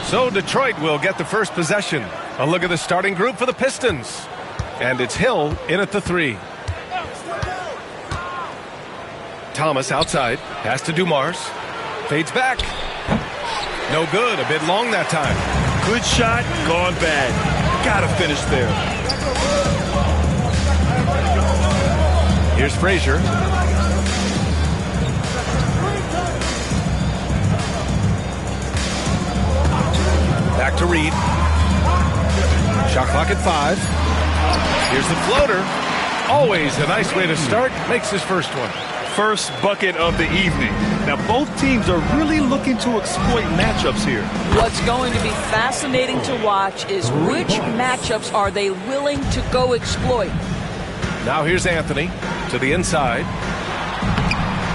So Detroit will get the first possession. A look at the starting group for the Pistons. And it's Hill in at the 3. Thomas outside. Pass to Dumars. Fades back. No good. A bit long that time. Good shot, gone bad. Gotta finish there. Here's Frazier. Back to Reed. Shot clock at 5. Here's the floater. Always a nice way to start. Makes his first one. First bucket of the evening. Now both teams are really looking to exploit matchups here. What's going to be fascinating to watch is which matchups are they willing to go exploit. Now here's Anthony to the inside.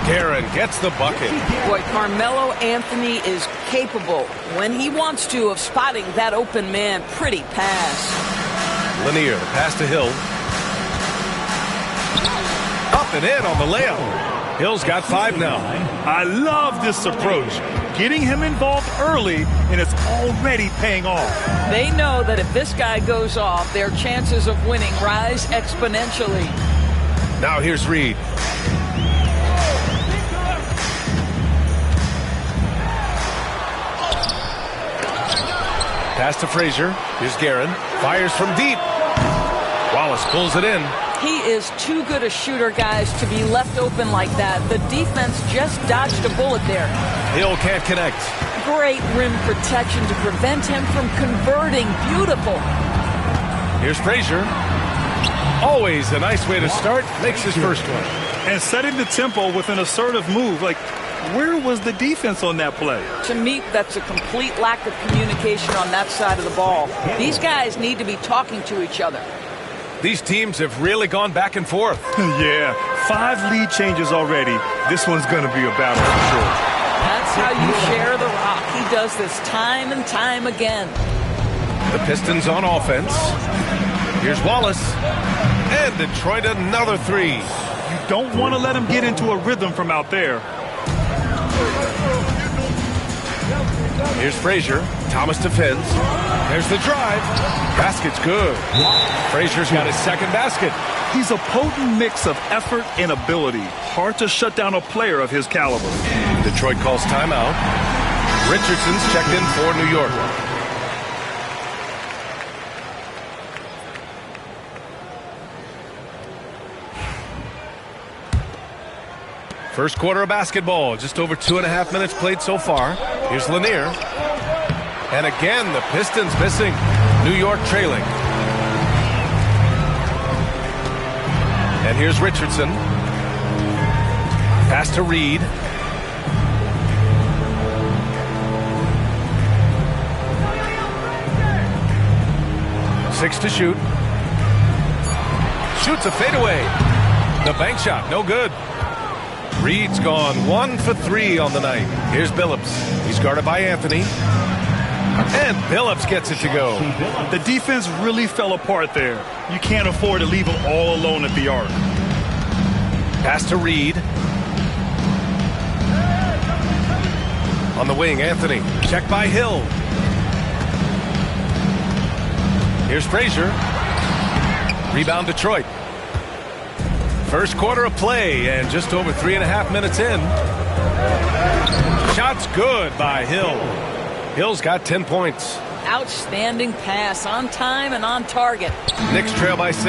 Guerin gets the bucket. Boy, Carmelo Anthony is capable, when he wants to, of spotting that open man. Pretty pass. Lanier, the pass to Hill. Up and in on the layup. Hill's got 5 now. I love this approach. Getting him involved early, and it's already paying off. They know that if this guy goes off, their chances of winning rise exponentially. Now here's Reed. Pass to Frazier. Here's Guerin. Fires from deep. Wallace pulls it in. He is too good a shooter, guys, to be left open like that. The defense just dodged a bullet there. Hill can't connect. Great rim protection to prevent him from converting. Beautiful. Here's Frazier. Always a nice way to start. Makes his first one. And setting the tempo with an assertive move. Like, where was the defense on that play? To me, that's a complete lack of communication on that side of the ball. These guys need to be talking to each other. These teams have really gone back and forth. Yeah, 5 lead changes already. This one's going to be a battle for sure. That's how you share the rock. He does this time and time again. The Pistons on offense. Here's Wallace. And Detroit another 3. You don't want to let him get into a rhythm from out there. Here's Frazier. Thomas defends. There's the drive. Basket's good. Frazier's got his second basket. He's a potent mix of effort and ability. Hard to shut down a player of his caliber. Detroit calls timeout. Richardson's checked in for New York. First quarter of basketball. Just over 2.5 minutes played so far. Here's Lanier. And again, the Pistons missing. New York trailing. And here's Richardson. Pass to Reed. Six to shoot. Shoots a fadeaway. The bank shot, no good. Reed's gone 1 for 3 on the night. Here's Billups. He's guarded by Anthony. And Billups gets it to go. The defense really fell apart there. You can't afford to leave them all alone at the arc. Pass to Reed. On the wing, Anthony. Check by Hill. Here's Frazier. Rebound Detroit. First quarter of play and just over 3.5 minutes in. Shot's good by Hill. Hill's got 10 points. Outstanding pass, on time and on target. Knicks trail by 6.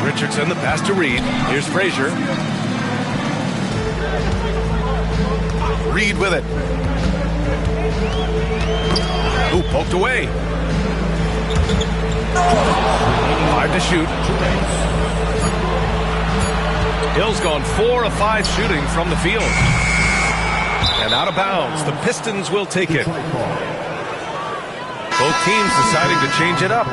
Richardson, the pass to Reed. Here's Frazier. Reed with it. Ooh, poked away. 5 to shoot. Hill's gone 4 of 5 shooting from the field. And out of bounds. The Pistons will take it. Both teams deciding to change it up.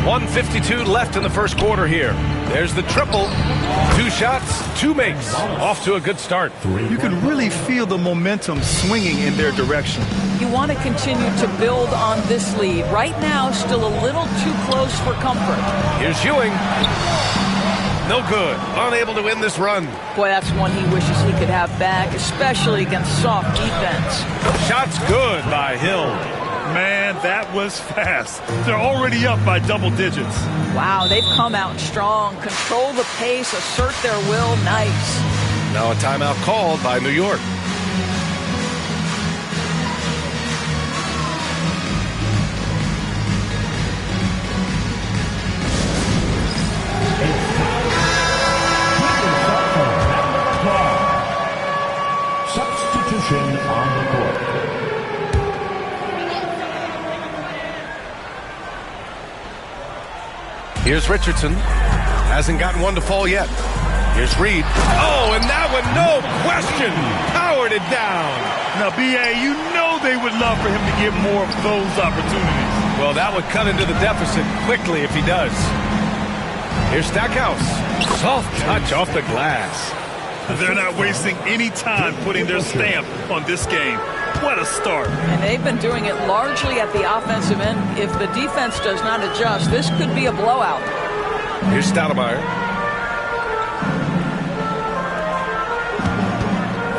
1:52 left in the first quarter here. There's the triple. 2 shots, 2 makes. Off to a good start. You can really feel the momentum swinging in their direction. You want to continue to build on this lead. Right now, still a little too close for comfort. Here's Ewing. No good. Unable to win this run. Boy, that's one he wishes he could have back, especially against soft defense. Shot's good by Hill. Man, that was fast. They're already up by double digits. Wow, they've come out strong. Control the pace, assert their will. Nice. Now a timeout called by New York. Substitution on the court. Here's Richardson. Hasn't gotten one to fall yet. Here's Reed. Oh, and that one, no question, powered it down. Now, B.A., you know they would love for him to get more of those opportunities. Well, that would cut into the deficit quickly if he does. Here's Stackhouse. Soft touch off the glass. They're not wasting any time putting their stamp on this game. What a start. And they've been doing it largely at the offensive end. If the defense does not adjust, this could be a blowout. Here's Stoudemire.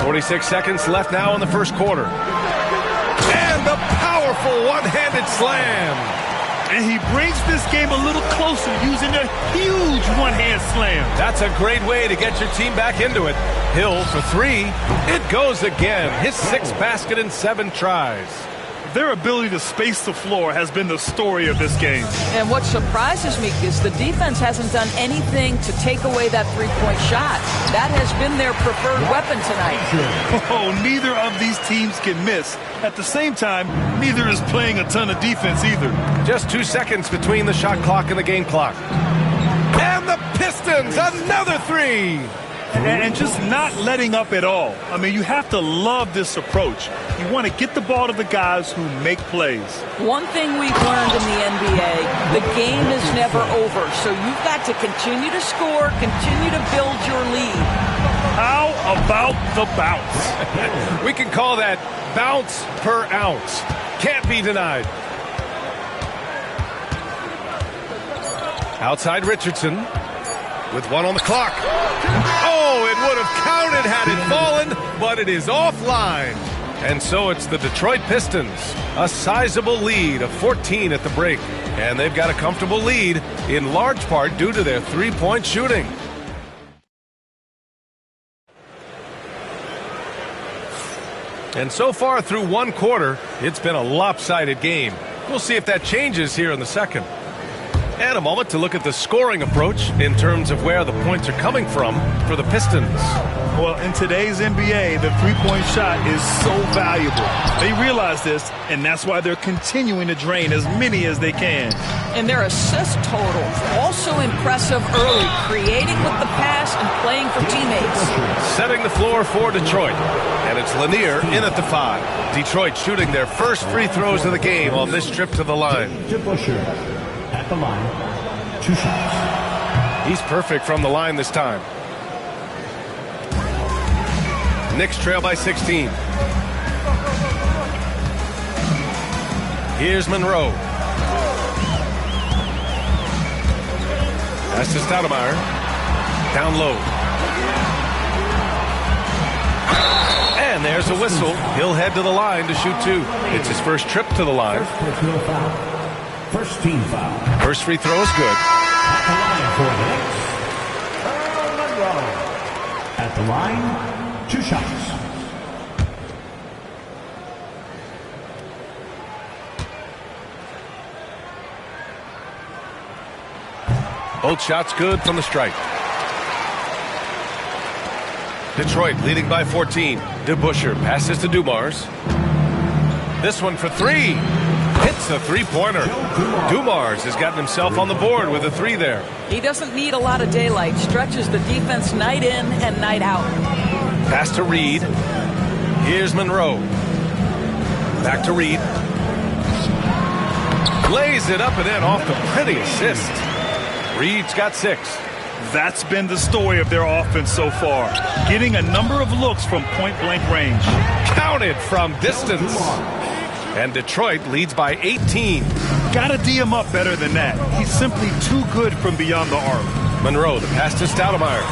46 seconds left now in the first quarter. And the powerful one-handed slam. And he brings this game a little closer using a huge one-hand slam. That's a great way to get your team back into it. Hill for 3. It goes again. His 6th basket in 7 tries. Their ability to space the floor has been the story of this game. And what surprises me is the defense hasn't done anything to take away that three-point shot. That has been their preferred weapon tonight. Oh, neither of these teams can miss. At the same time, neither is playing a ton of defense either. Just 2 seconds between the shot clock and the game clock. And the Pistons, another 3. And just not letting up at all. I mean, you have to love this approach. You want to get the ball to the guys who make plays. One thing we've learned in the NBA, the game is never over. So you've got to continue to score, continue to build your lead. How about the bounce? We can call that bounce per ounce. Can't be denied. Outside Richardson with 1 on the clock. Oh, it would have counted had it fallen, but it is offline. And so it's the Detroit Pistons, a sizable lead of 14 at the break. And they've got a comfortable lead in large part due to their three-point shooting. And so far through 1 quarter, it's been a lopsided game. We'll see if that changes here in the second. And a moment to look at the scoring approach in terms of where the points are coming from for the Pistons. Well, in today's NBA, the three-point shot is so valuable. They realize this, and that's why they're continuing to drain as many as they can. And their assist totals also impressive early, creating with the pass and playing for teammates. Setting the floor for Detroit. And it's Lanier in at the 5. Detroit shooting their first free throws of the game on this trip to the line. At the line, 2 shots. He's perfect from the line this time. Knicks trail by 16. Here's Monroe. That's to Stoudemire. Down low. And there's a whistle. He'll head to the line to shoot 2. It's his first trip to the line. First team foul. First free throw is good. At the line for the Knicks, Earl Monroe. At the line, 2 shots. Both shots good from the stripe. Detroit leading by 14. DeBusschere passes to Dumars. This one for 3. Hits a three-pointer. Dumars has gotten himself on the board with a 3 there. He doesn't need a lot of daylight. Stretches the defense night in and night out. Pass to Reed. Here's Monroe. Back to Reed. Lays it up and in off the pretty assist. Reed's got 6. That's been the story of their offense so far, getting a number of looks from point-blank range. Counted from distance. And Detroit leads by 18. Gotta D him up better than that. He's simply too good from beyond the arc. Monroe, the pass to Stoudemire.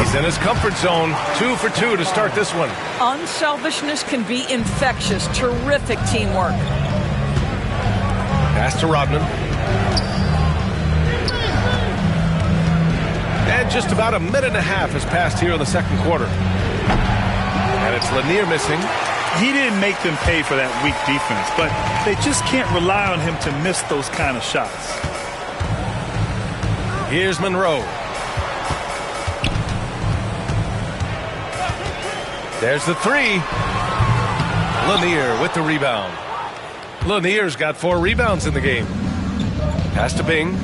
He's in his comfort zone. 2 for 2 to start this one. Unselfishness can be infectious. Terrific teamwork. Pass to Rodman. And just about a minute and a half has passed here in the second quarter. And it's Lanier missing. He didn't make them pay for that weak defense, but they just can't rely on him to miss those kind of shots. Here's Monroe. There's the 3. Lanier with the rebound. Lanier's got 4 rebounds in the game. Pass to Bing.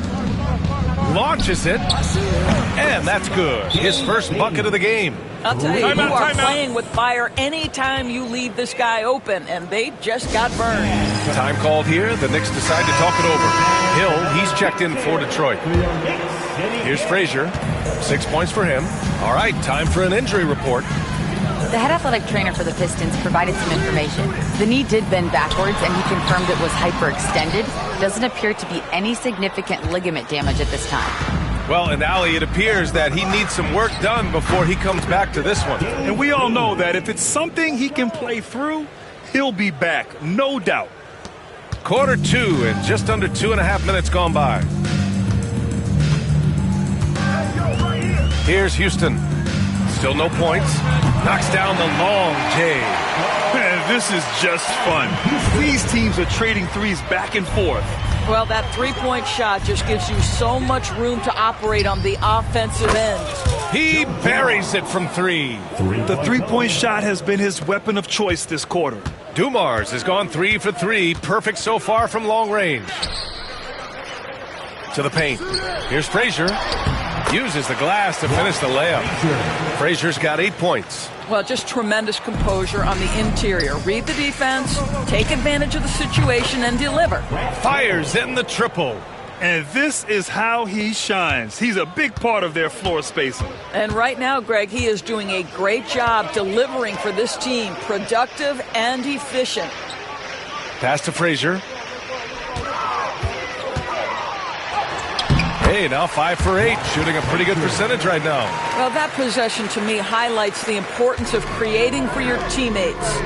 Launches it. And that's good. His first bucket of the game. I'll tell you, you are playing with fire anytime you leave this guy open, and they just got burned. Time called here. The Knicks decide to talk it over. Hill, he's checked in for Detroit. Here's Frazier. 6 points for him. All right, time for an injury report. The head athletic trainer for the Pistons provided some information. The knee did bend backwards, and he confirmed it was hyperextended. Doesn't appear to be any significant ligament damage at this time. Well, and Ali, it appears that he needs some work done before he comes back to this one. And we all know that if it's something he can play through, he'll be back, no doubt. Quarter 2 and just under 2.5 minutes gone by. Here's Houston. Still no points. Knocks down the long J. Man, this is just fun. These teams are trading threes back and forth. Well, that three-point shot just gives you so much room to operate on the offensive end. He buries it from 3. The three-point shot has been his weapon of choice this quarter. Dumars has gone 3 for 3. Perfect so far from long range. To the paint. Here's Frazier. Uses the glass to finish the layup. Frazier's got 8 points. Well, just tremendous composure on the interior. Read the defense, take advantage of the situation, and deliver. Fires in the triple. And this is how he shines. He's a big part of their floor spacing. And right now, Greg, he is doing a great job delivering for this team. Productive and efficient. Pass to Frazier. Hey, now 5 for 8, shooting a pretty good percentage right now. Well, that possession to me highlights the importance of creating for your teammates.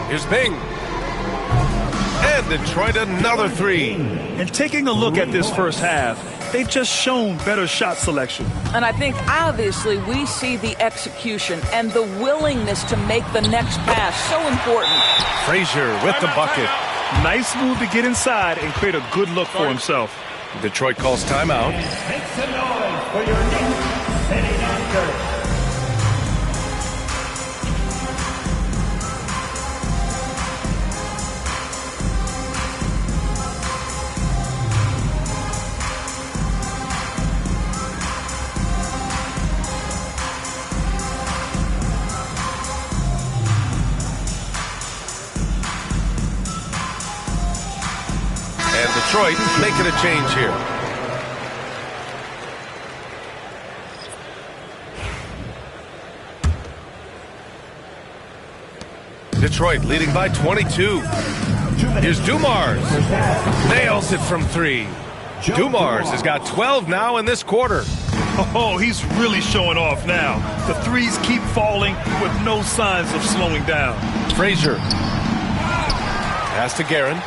Here's Bing. And Detroit another 3. And taking a look at this first half, they've just shown better shot selection. And I think obviously we see the execution and the willingness to make the next pass so important. Frazier with the bucket. Nice move to get inside and create a good look for himself. Detroit calls timeout. Make some noise for your Knicks sitting anchor. Detroit making a change here. Detroit leading by 22. Here's Dumars. Nails it from 3. Dumars has got 12 now in this quarter. Oh, he's really showing off now. The threes keep falling with no signs of slowing down. Frazier. Pass to Guerin.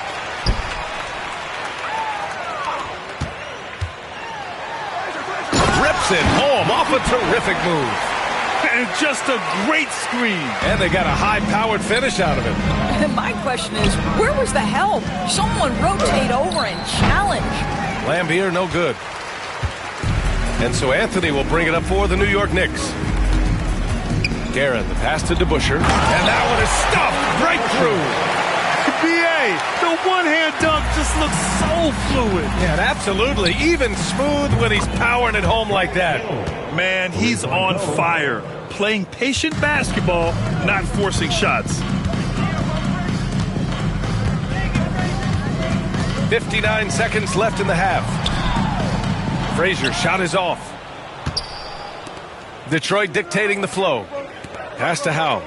Rips it home off a terrific move. And just a great screen. And they got a high-powered finish out of it. And my question is, where was the help? Someone rotate over and challenge. Lambier, no good. And so Anthony will bring it up for the New York Knicks. Guerin, the pass to DeBusschere. And that one is stuffed right through. B.A., the one-hand dunk just looks so fluid. Yeah, absolutely. Even smooth when he's powering it home like that. Man, he's on fire. Playing patient basketball, not forcing shots. 59 seconds left in the half. Frazier shot is off. Detroit dictating the flow. Pass to Howe.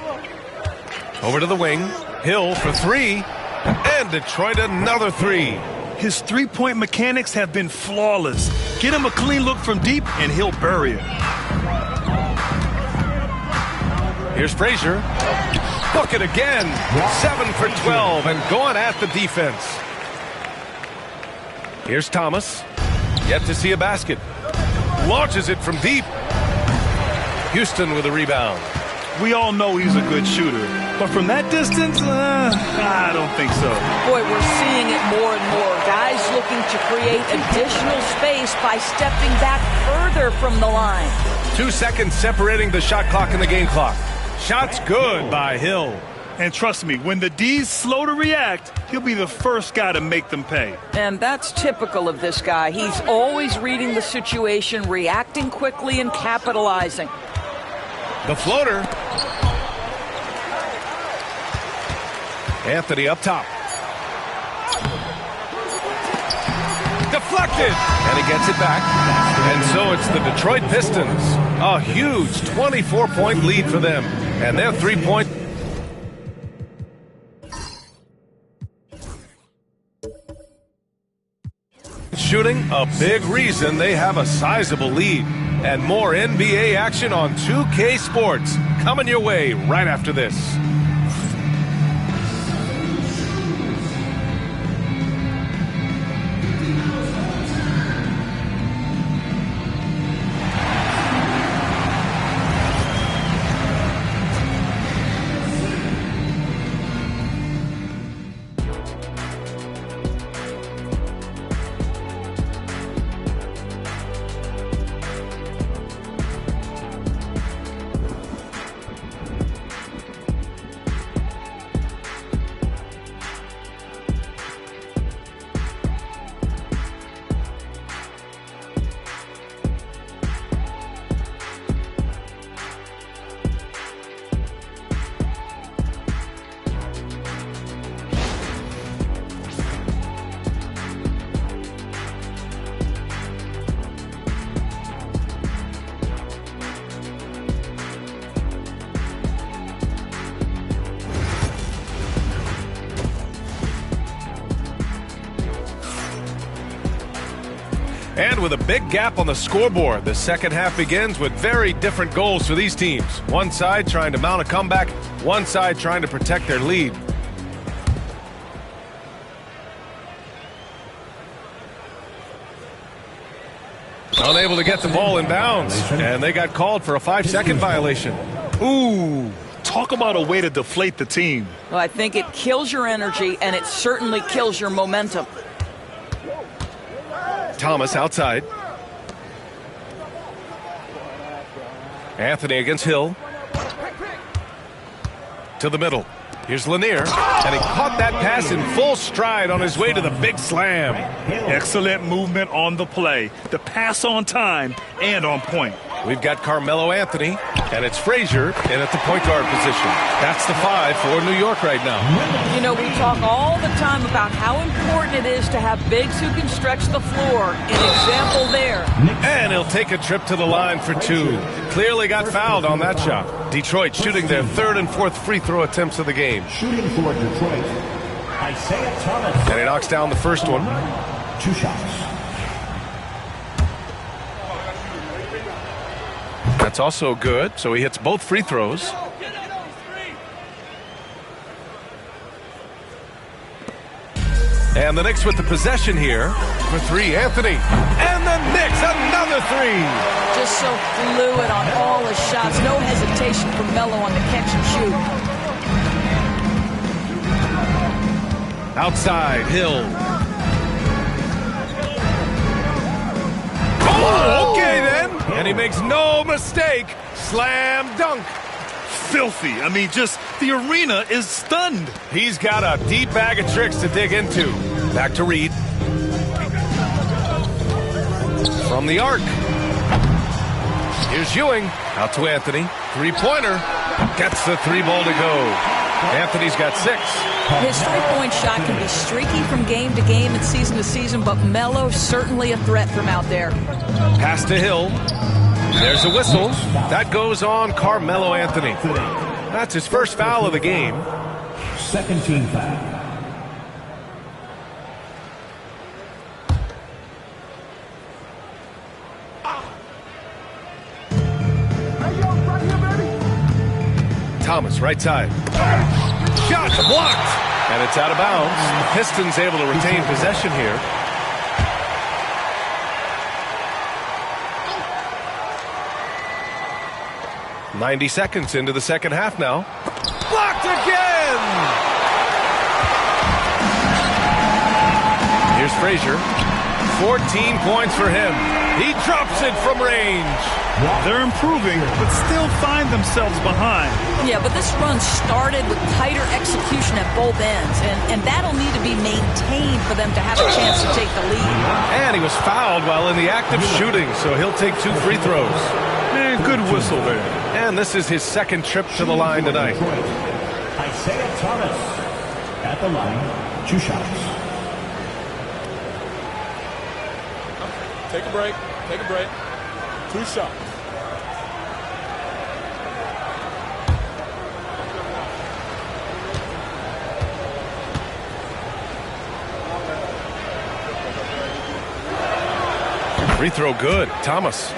Over to the wing. Hill for three. And Detroit another three. His three-point mechanics have been flawless. Get him a clean look from deep, and he'll bury it. Here's Frazier. Book it again. 7 for 12 and going at the defense. Here's Thomas. Yet to see a basket. Launches it from deep. Houston with a rebound. We all know he's a good shooter, but from that distance, I don't think so. Boy, we're seeing it more and more. Guys looking to create additional space by stepping back further from the line. 2 seconds separating the shot clock and the game clock. Shot's good by Hill. And trust me, when the D's slow to react, he'll be the first guy to make them pay. And that's typical of this guy. He's always reading the situation, reacting quickly, and capitalizing. The floater. Anthony up top. Deflected. And he gets it back. And so it's the Detroit Pistons. A huge 24-point lead for them. And their three-point. Shooting, a big reason they have a sizable lead. And more NBA action on 2K Sports coming your way right after this. And with a big gap on the scoreboard, the second half begins with very different goals for these teams. One side trying to mount a comeback, one side trying to protect their lead. Unable to get the ball in bounds, and they got called for a 5-second violation. Ooh, talk about a way to deflate the team. Well, I think it kills your energy, and it certainly kills your momentum. Thomas outside. Anthony against Hill. To the middle. Here's Lanier. And he caught that pass in full stride on his way to the big slam. Excellent movement on the play. The pass on time and on point. We've got Carmelo Anthony, and it's Frazier in at the point guard position. That's the 5 for New York right now. You know, we talk all the time about how important it is to have bigs who can stretch the floor. An example there. And he'll take a trip to the line for 2. Clearly got fouled on that shot. Detroit shooting their 3rd and 4th free throw attempts of the game. Shooting for Detroit, Isaiah Thomas. And he knocks down the first one. 2 shots. That's also good, so he hits both free throws. And the Knicks with the possession here for 3, Anthony. And the Knicks, another 3. Just so fluid on all his shots. No hesitation from Melo on the catch and shoot. Outside, Hill. Oh, okay then. And he makes no mistake. Slam dunk. Filthy. I mean, just the arena is stunned. He's got a deep bag of tricks to dig into. Back to Reed. From the arc. Here's Ewing. Out to Anthony. Three-pointer. Gets the 3 ball to go. Anthony's got 6. His three-point shot can be streaky from game to game and season to season, but Melo certainly a threat from out there. Pass to Hill. There's a whistle. That goes on Carmelo Anthony. That's his first foul of the game. Second team foul. Thomas, right side. Shot blocked. And it's out of bounds. The Pistons able to retain possession here. "90 seconds into the second half now. Blocked again! Here's Frazier. 14 points for him. He drops it from range. They're improving, but still find themselves behind. Yeah, but this run started with tighter execution at both ends, and that'll need to be maintained for them to have a chance to take the lead. And he was fouled while in the act of shooting, so he'll take 2 free throws. Man, good whistle there. And this is his second trip to the line tonight. Isaiah Thomas at the line, 2 shots. Take a break. Take a break. 2 shots. Free throw good. Thomas.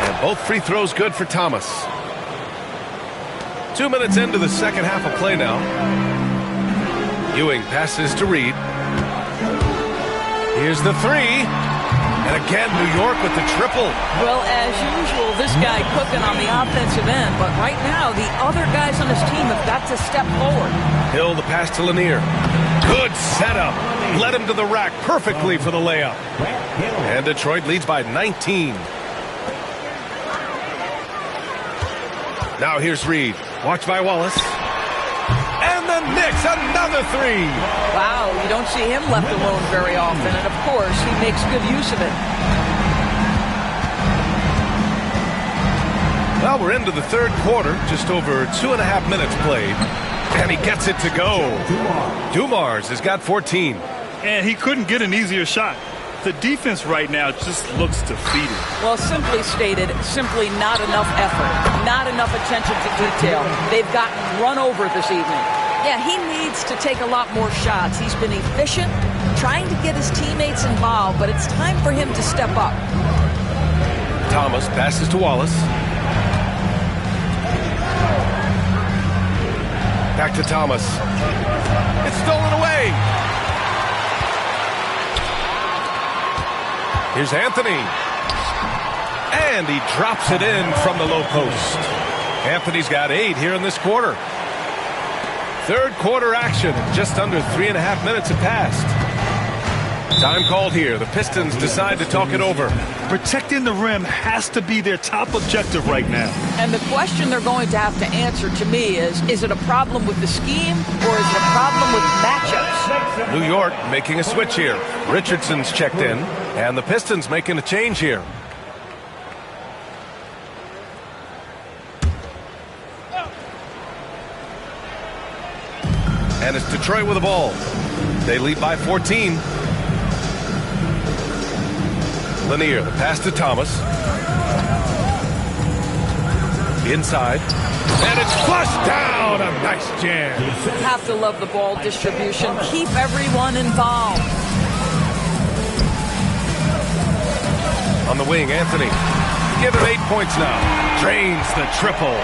And both free throws good for Thomas. 2 minutes into the second half of play now. Ewing passes to Reed. Here's the 3. And again, New York with the triple. Well, as usual, this guy cooking on the offensive end, but right now the other guys on his team have got to step forward. Hill, the pass to Lanier. Good setup. Led him to the rack perfectly for the layup. And Detroit leads by 19. Now here's Reed. Watch by Wallace. And the Knicks, another 3. Wow, you don't see him left alone very often, and of course, he makes good use of it. Well, we're into the third quarter, just over 2.5 minutes played. And he gets it to go. Dumars has got 14. And he couldn't get an easier shot. The defense right now just looks defeated. Well, simply stated, simply not enough effort, not enough attention to detail. They've gotten run over this evening. Yeah, he needs to take a lot more shots. He's been efficient, trying to get his teammates involved, but it's time for him to step up. Thomas passes to Wallace. Back to Thomas. It's stolen away. Here's Anthony. And he drops it in from the low post. Anthony's got 8 here in this quarter. Third quarter action. Just under 3.5 minutes have passed. Time called here. The Pistons decide to talk it over. Protecting the rim has to be their top objective right now. And the question they're going to have to answer to me is it a problem with the scheme or is it a problem with matchups? New York making a switch here. Richardson's checked in, and the Pistons making a change here. And it's Detroit with the ball. They lead by 14. Lanier, the pass to Thomas. Inside. And it's flushed down. A nice jam. Have to love the ball distribution. Keep everyone involved. On the wing, Anthony. Give him 8 points now. Drains the triple.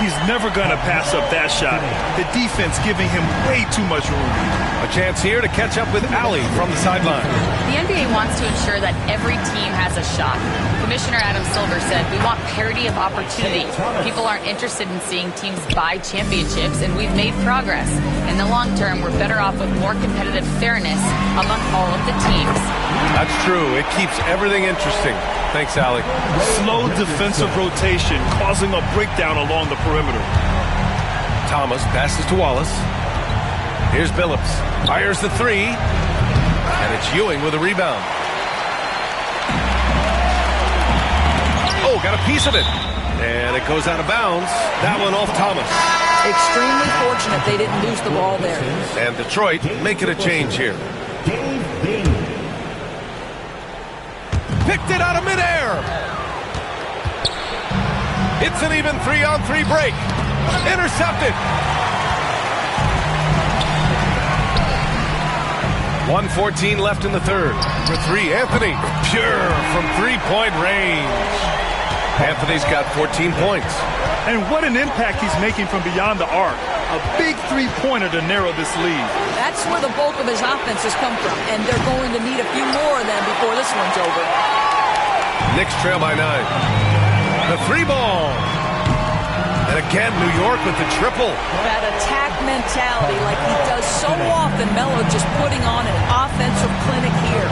He's never going to pass up that shot. The defense giving him way too much room. A chance here to catch up with Allie from the sideline. The NBA wants to ensure that every team has a shot. Commissioner Adam Silver said, we want parity of opportunity. People aren't interested in seeing teams buy championships, and we've made progress. In the long term, we're better off with more competitive fairness among all of the teams. That's true. It keeps everything interesting. Thanks, Allie. Slow defensive rotation causing a breakdown along the perimeter. Thomas passes to Wallace. Here's Billups. Fires the 3. And And it's Ewing with a rebound. Oh, got a piece of it. And it goes out of bounds. That one off Thomas. Extremely fortunate they didn't lose the ball there. And Detroit making a change here. Picked it out of midair. It's an even 3-on-3 break. Intercepted. 1:14 left in the third. For three, Anthony. Pure from three-point range. Anthony's got 14 points. And what an impact he's making from beyond the arc. A big three-pointer to narrow this lead. That's where the bulk of his offense has come from, and they're going to need a few more of them before this one's over. Knicks trail by 9. The three ball. And again, New York with the triple. That attack mentality like he does so often. Melo just putting on an offensive clinic here.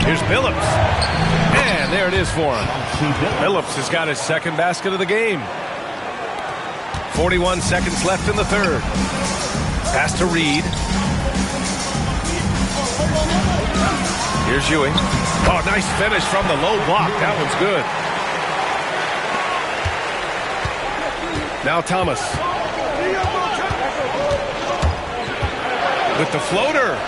Here's Billups. And there it is for him. Billups has got his second basket of the game. 41 seconds left in the third. Pass to Reed. Here's Ewing. Oh, nice finish from the low block. That one's good. Now Thomas. With the floater.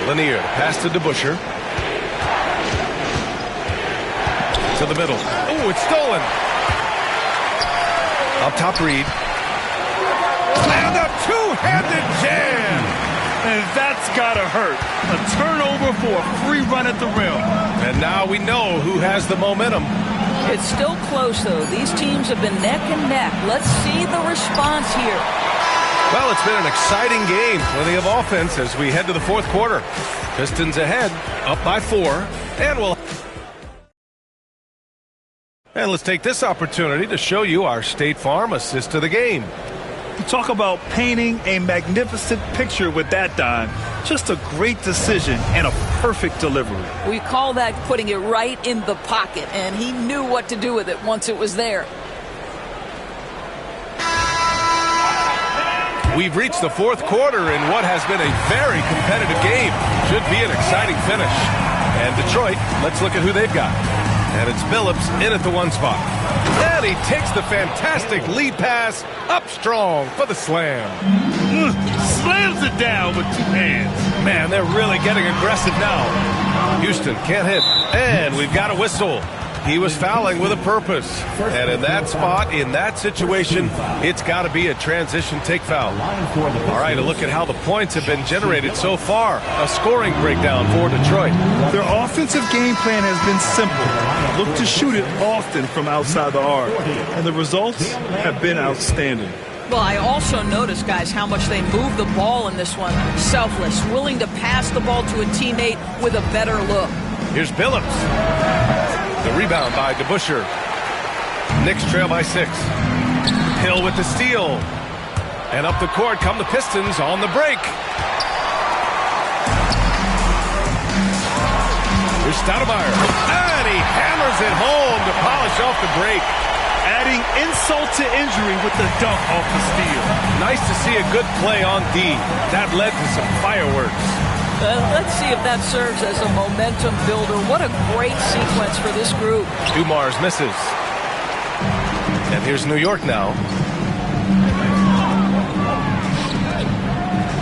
Lanier. Pass to DeBusschere. To the middle. Oh, it's stolen. Up top, Reed. And a two-handed jam. And that's got to hurt. A turnover for a free run at the rim. And now we know who has the momentum. It's still close, though. These teams have been neck and neck. Let's see the response here. Well, it's been an exciting game. Plenty of offense as we head to the fourth quarter. Pistons ahead, up by 4. And let's take this opportunity to show you our State Farm assist to the game. Talk about painting a magnificent picture with that, Don. Just a great decision and a perfect delivery. We call that putting it right in the pocket, and he knew what to do with it once it was there. We've reached the fourth quarter in what has been a very competitive game. Should be an exciting finish. And Detroit, let's look at who they've got. And it's Billups in at the 1 spot. And he takes the fantastic lead pass up strong for the slam. Slams it down with 2 hands. Man, they're really getting aggressive now. Houston can't hit. And we've got a whistle. He was fouling with a purpose. And in that spot, in that situation, it's got to be a transition take foul. All right, a look at how the points have been generated so far. A scoring breakdown for Detroit. Their offensive game plan has been simple. Look to shoot it often from outside the arc. And the results have been outstanding. Well, I also noticed, guys, how much they move the ball in this one. Selfless, willing to pass the ball to a teammate with a better look. Here's Billups. The rebound by DeBusschere. Knicks trail by 6. Hill with the steal. And up the court come the Pistons on the break. Here's Stoudemire. And he hammers it home to polish off the break. Adding insult to injury with the dunk off the steal. Nice to see a good play on D. That led to some fireworks. Let's see if that serves as a momentum builder. What a great sequence for this group. Dumars misses. And here's New York now.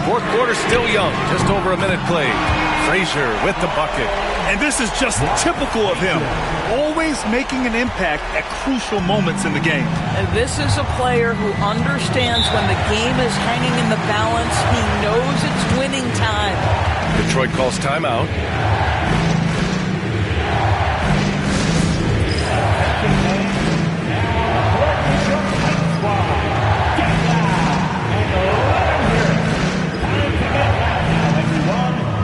Fourth quarter still young. Just over a minute played. Frazier with the bucket. And this is just typical of him. Always making an impact at crucial moments in the game. And this is a player who understands when the game is hanging in the balance. He knows it's winning time. Detroit calls timeout.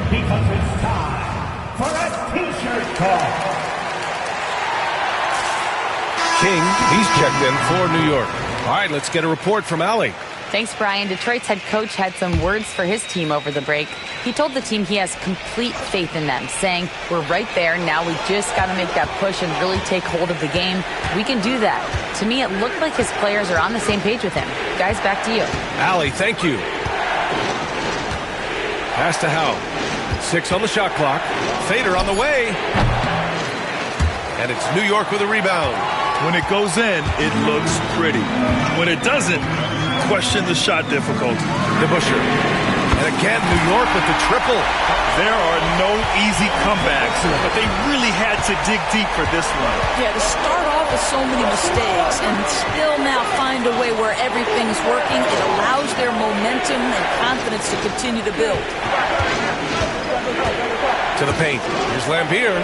Because it's time for a t-shirt call. King, he's checked in for New York. All right, let's get a report from Allie. Thanks, Brian. Detroit's head coach had some words for his team over the break. He told the team he has complete faith in them, saying, "We're right there. Now we just got to make that push and really take hold of the game. We can do that." To me, it looked like his players are on the same page with him. Guys, back to you. Allie, thank you. Pass to Howe. 6 on the shot clock. Fader on the way. And it's New York with a rebound. When it goes in, it looks pretty. When it doesn't, question the shot difficulty. DeBusschere. And again, New York with the triple. There are no easy comebacks, but they really had to dig deep for this one. Yeah, to start off with so many mistakes and still now find a way where everything's working, it allows their momentum and confidence to continue to build. To the paint. Here's Lambier.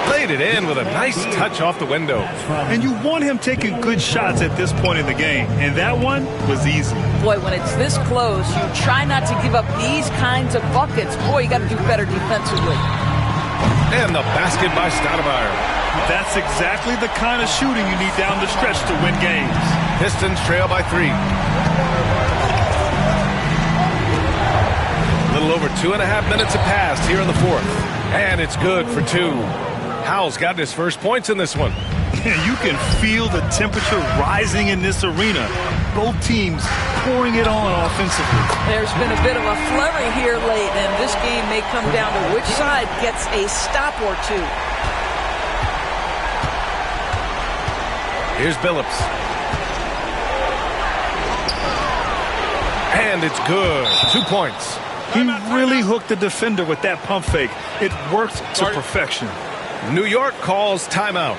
Played it in with a nice touch off the window. And you want him taking good shots at this point in the game, and that one was easy. Boy, when it's this close, you try not to give up these kinds of buckets. Boy, you got to do better defensively. And the basket by Stoudemire. That's exactly the kind of shooting you need down the stretch to win games. Pistons trail by 3. A little over 2.5 minutes have passed here in the fourth. And it's good for 2. Howe's gotten his first points in this one. You can feel the temperature rising in this arena. Both teams pouring it on offensively. There's been a bit of a flurry here late, and this game may come down to which side gets a stop or 2. Here's Billups. And it's good. 2 points. He really hooked the defender with that pump fake. It worked to perfection. New York calls timeout.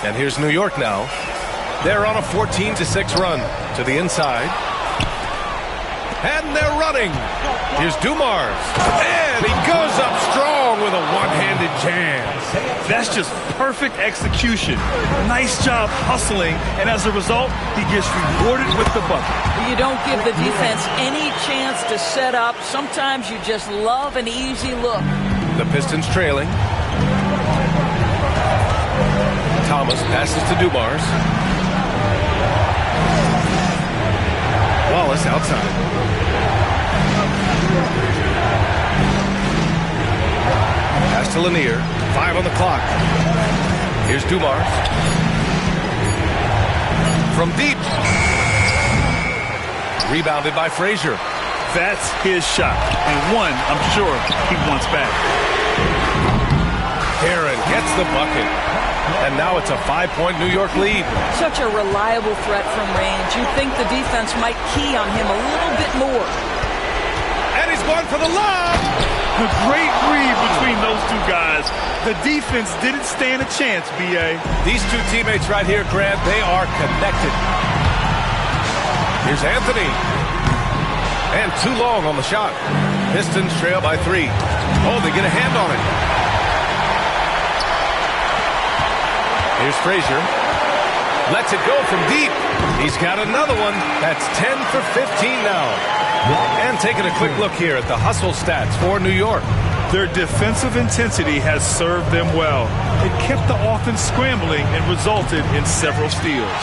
And here's New York now. They're on a 14-6 run to the inside. And they're running. Here's Dumars. And he goes up strong with a one-handed jam. That's just perfect execution. Nice job hustling, and as a result, he gets rewarded with the bucket. You don't give the defense any chance to set up. Sometimes you just love an easy look. The Pistons trailing. Thomas passes to Dumars. Wallace outside. Pass to Lanier. 5 on the clock. Here's Dumars. From deep. Rebounded by Frazier. That's his shot, and one I'm sure he wants back. Aaron gets the bucket. And now it's a 5-point New York lead. Such a reliable threat from range. You'd think the defense might key on him a little bit more. And he's going for the lob. A great read between those two guys. The defense didn't stand a chance, B.A. These two teammates right here, Grant, they are connected. Here's Anthony. And too long on the shot. Pistons trail by 3. Oh, they get a hand on it. Here's Frazier. Lets it go from deep. He's got another one. That's 10 for 15 now. And taking a quick look here at the hustle stats for New York. Their defensive intensity has served them well. It kept the offense scrambling and resulted in several steals.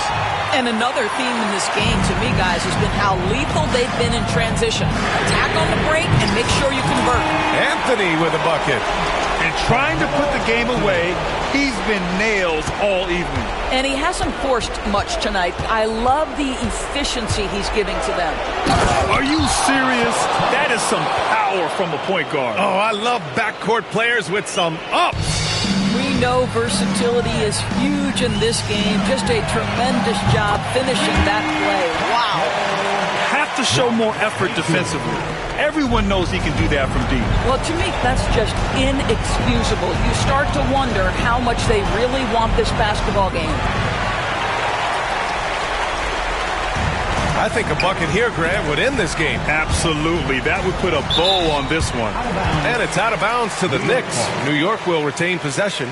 And another theme in this game, to me, guys, has been how lethal they've been in transition. Attack on the break and make sure you convert. Anthony with a bucket. And trying to put the game away, he's been nails all evening. And he hasn't forced much tonight. I love the efficiency he's giving to them. Are you serious? That is some power from a point guard. Oh, I love backcourt players with some ups. We know versatility is huge in this game. Just a tremendous job finishing that play. Wow. Have to show more effort defensively. Everyone knows he can do that from deep. Well, to me, that's just inexcusable. You start to wonder how much they really want this basketball game. I think a bucket here, Grant, would end this game. Absolutely. That would put a bow on this one. And it's out of bounds to the Knicks. New York will retain possession.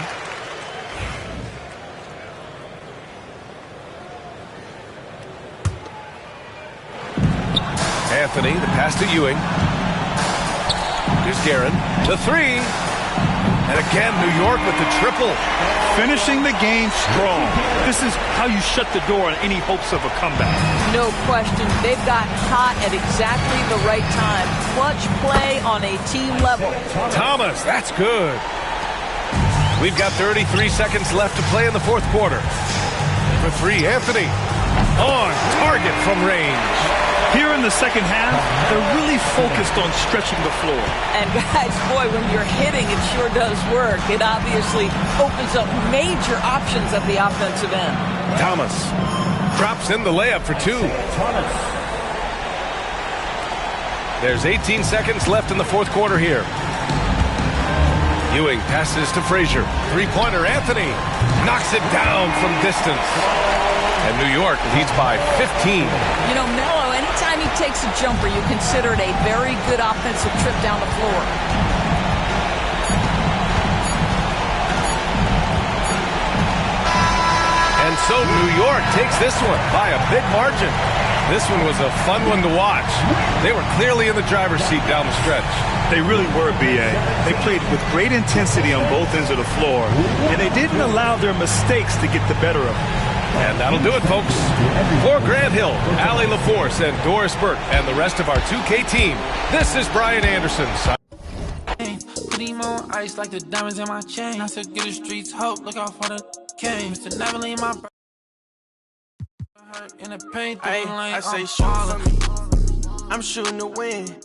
Anthony, the pass to Ewing. Here's Guerin. The 3. And again, New York with the triple. Finishing the game strong. This is how you shut the door on any hopes of a comeback. No question. They've gotten hot at exactly the right time. Clutch play on a team level. Thomas, that's good. We've got 33 seconds left to play in the fourth quarter. For three, Anthony. On target from range. Here in the second half, they're really focused on stretching the floor. And guys, boy, when you're hitting, it sure does work. It obviously opens up major options at the offensive end. Thomas drops in the layup for two. There's 18 seconds left in the fourth quarter here. Ewing passes to Frazier. Three-pointer, Anthony knocks it down from distance. And New York leads by 15. You know, Melo, anytime he takes a jumper, you consider it a very good offensive trip down the floor. And so New York takes this one by a big margin. This one was a fun one to watch. They were clearly in the driver's seat down the stretch. They really were, B.A. They played with great intensity on both ends of the floor, and they didn't allow their mistakes to get the better of them. And that'll do it, folks. For Grant Hill, Allie LaForce, and Doris Burke, and the rest of our 2K team, this is Brian Anderson. Put him on ice like the diamonds in my chain. I said, get the streets hope, look out for the cane. Mr. Never leave my in the paint. I say shoot, I'm shooting to win.